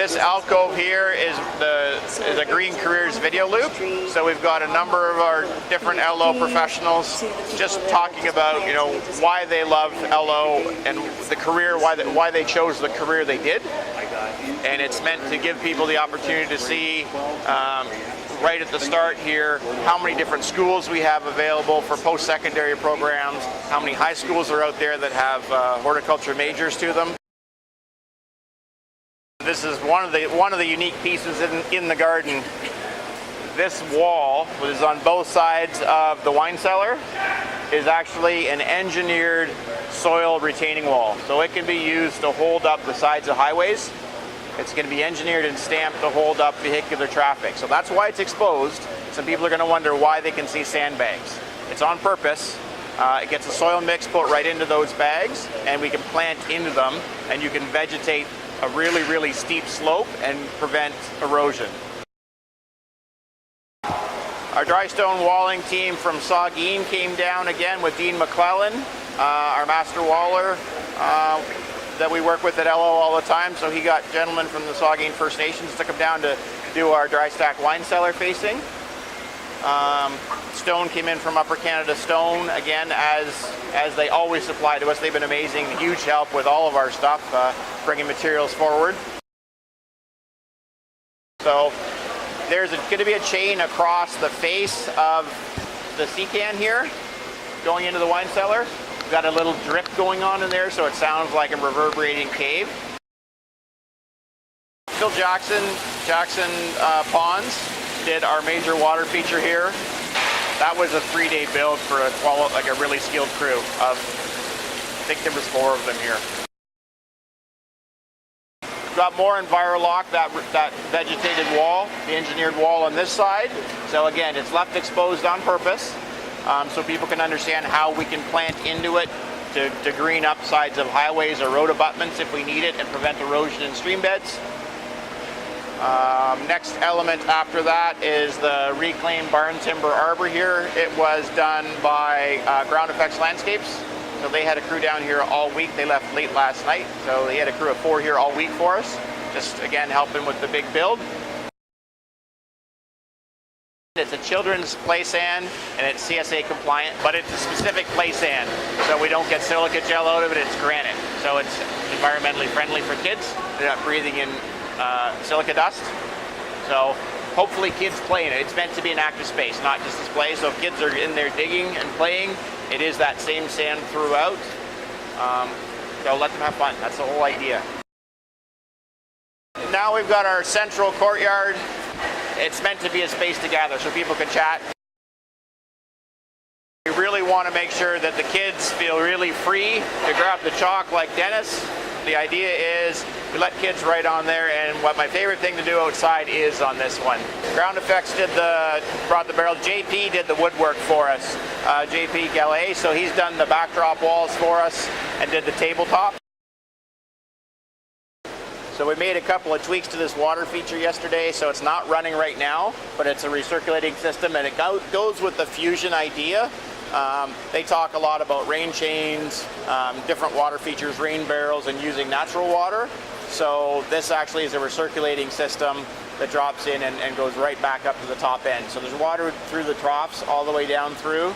This alcove here is a Green Careers video loop. So we've got a number of our different LO professionals just talking about, you know, why they love LO and the career, why they chose the career they did. And it's meant to give people the opportunity to see right at the start here how many different schools we have available for post-secondary programs, how many high schools are out there that have horticulture majors to them. This is one of the unique pieces in the garden. This wall, which is on both sides of the wine cellar, is actually an engineered soil retaining wall. So it can be used to hold up the sides of highways. It's going to be engineered and stamped to hold up vehicular traffic. So that's why it's exposed. Some people are going to wonder why they can see sandbags. It's on purpose. It gets a soil mix put right into those bags, and we can plant into them, and you can vegetate a really, really steep slope and prevent erosion. Our dry stone walling team from Saugeen came down again with Dean McClellan, our master waller that we work with at LO all the time. So he got gentlemen from the Saugeen First Nations to come down to do our dry stack wine cellar facing. Stone came in from Upper Canada Stone, again, as they always supply to us. They've been amazing, huge help with all of our stuff, bringing materials forward. So there's going to be a chain across the face of the sea can here, going into the wine cellar. We've got a little drip going on in there, so it sounds like a reverberating cave. Phil Jackson Ponds did our major water feature here. That was a 3-day build for a really skilled crew of, I think there was 4 of them here. We've got more Envirolock, that vegetated wall, the engineered wall on this side. So again, it's left exposed on purpose, so people can understand how we can plant into it to green up sides of highways or road abutments if we need it and prevent erosion in stream beds. Next element after that is the reclaimed barn timber arbor here. It was done by Ground Effects Landscapes. So they had a crew down here all week. They left late last night, so they had a crew of 4 here all week for us. Just again helping with the big build. It's a children's play sand and it's CSA compliant, but it's a specific play sand. So we don't get silica gel out of it, it's granite. So it's environmentally friendly for kids. They're not breathing in silica dust. So hopefully kids play in it. It's meant to be an active space, not just display. So if kids are in there digging and playing, it is that same sand throughout. So let them have fun. That's the whole idea. Now we've got our central courtyard. It's meant to be a space to gather so people can chat. We really want to make sure that the kids feel really free to grab the chalk like Dennis. The idea is we let kids write on there, and what my favorite thing to do outside is on this one. Ground Effects brought the barrel. JP did the woodwork for us. JP Gallet, so he's done the backdrop walls for us and did the tabletop. So we made a couple of tweaks to this water feature yesterday, so it's not running right now, but it's a recirculating system, and it goes with the fusion idea. They talk a lot about rain chains, different water features, rain barrels, and using natural water. So this actually is a recirculating system that drops in and goes right back up to the top end. So there's water through the troughs all the way down through.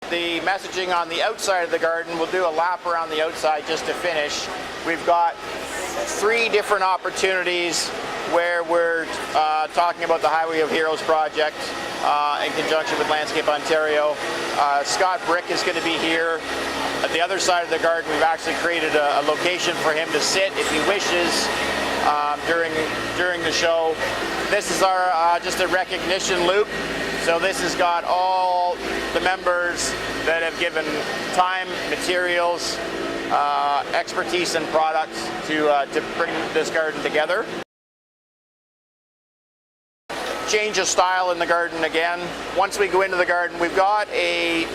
The messaging on the outside of the garden, we'll do a lap around the outside just to finish. We've got 3 different opportunities where we're talking about the Highway of Heroes project in conjunction with Landscape Ontario. Scott Brick is going to be here. At the other side of the garden, we've actually created a location for him to sit if he wishes during the show. This is our just a recognition loop. So this has got all the members that have given time, materials, expertise, and products to bring this garden together. Change of style in the garden again. Once we go into the garden, we've got a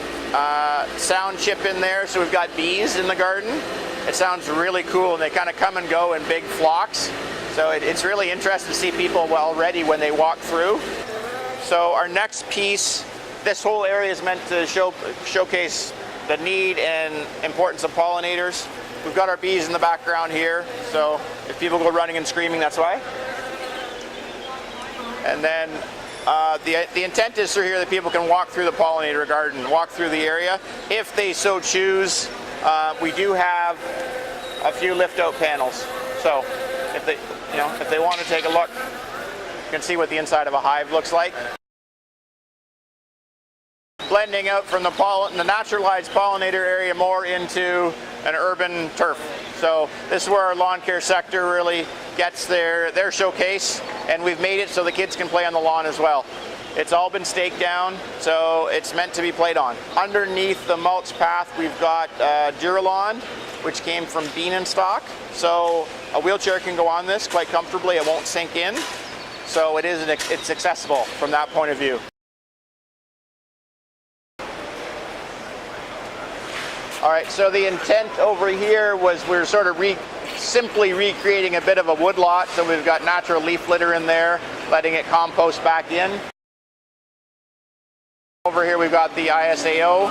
sound chip in there, so we've got bees in the garden. It sounds really cool, and they kind of come and go in big flocks. So it's really interesting to see people already when they walk through. So our next piece, this whole area is meant to showcase the need and importance of pollinators. We've got our bees in the background here, so If people go running and screaming, that's why. And then the intent is through here that people can walk through the pollinator garden, walk through the area. If they so choose, we do have a few lift-out panels. So if they want to take a look, you can see what the inside of a hive looks like. Blending out from the naturalized pollinator area more into an urban turf. So this is where our lawn care sector really gets their showcase, and we've made it so the kids can play on the lawn as well. It's all been staked down, so it's meant to be played on. Underneath the mulch path, we've got Duralon, which came from bean and stalk. So a wheelchair can go on this quite comfortably. It won't sink in. So it's accessible from that point of view. All right, so the intent over here was we're sort of simply recreating a bit of a woodlot. So we've got natural leaf litter in there, letting it compost back in. Over here we've got the ISAO.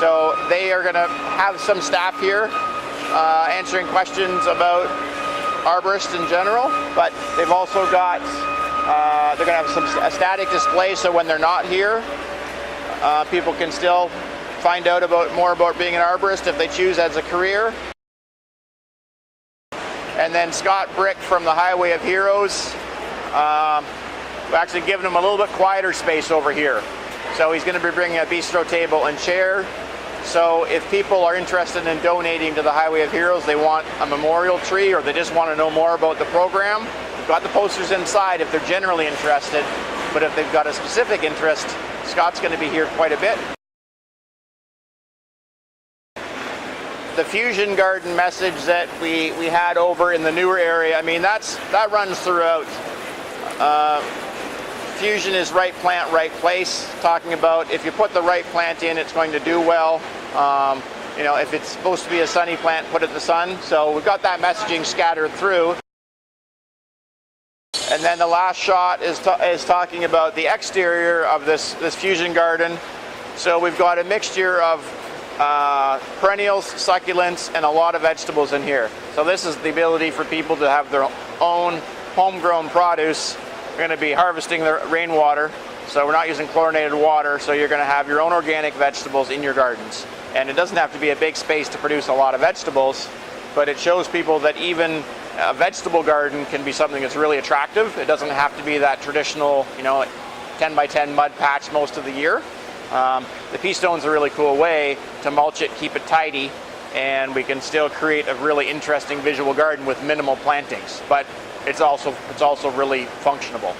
So they are going to have some staff here answering questions about arborists in general, but they've also got, they're going to have a static display, so when they're not here, people can still find out more about being an arborist if they choose as a career. And then Scott Brick from the Highway of Heroes, we've actually given him a little bit quieter space over here. So he's going to be bringing a bistro table and chair. So if people are interested in donating to the Highway of Heroes, they want a memorial tree, or they just want to know more about the program, we've got the posters inside if they're generally interested. But if they've got a specific interest, Scott's going to be here quite a bit. The fusion garden message that we had over in the newer area, I mean, that runs throughout. Fusion is right plant, right place, talking about if you put the right plant in, it's going to do well. If it's supposed to be a sunny plant, put it in the sun. So we've got that messaging scattered through. And then the last shot is talking about the exterior of this fusion garden. So we've got a mixture of perennials, succulents, and a lot of vegetables in here. So this is the ability for people to have their own homegrown produce. We're going to be harvesting the rainwater, so we're not using chlorinated water, so you're going to have your own organic vegetables in your gardens. And it doesn't have to be a big space to produce a lot of vegetables, but it shows people that even a vegetable garden can be something that's really attractive. It doesn't have to be that traditional, 10 by 10 mud patch most of the year. The pea stone's a really cool way to mulch it, keep it tidy, and we can still create a really interesting visual garden with minimal plantings. But it's also really functionable.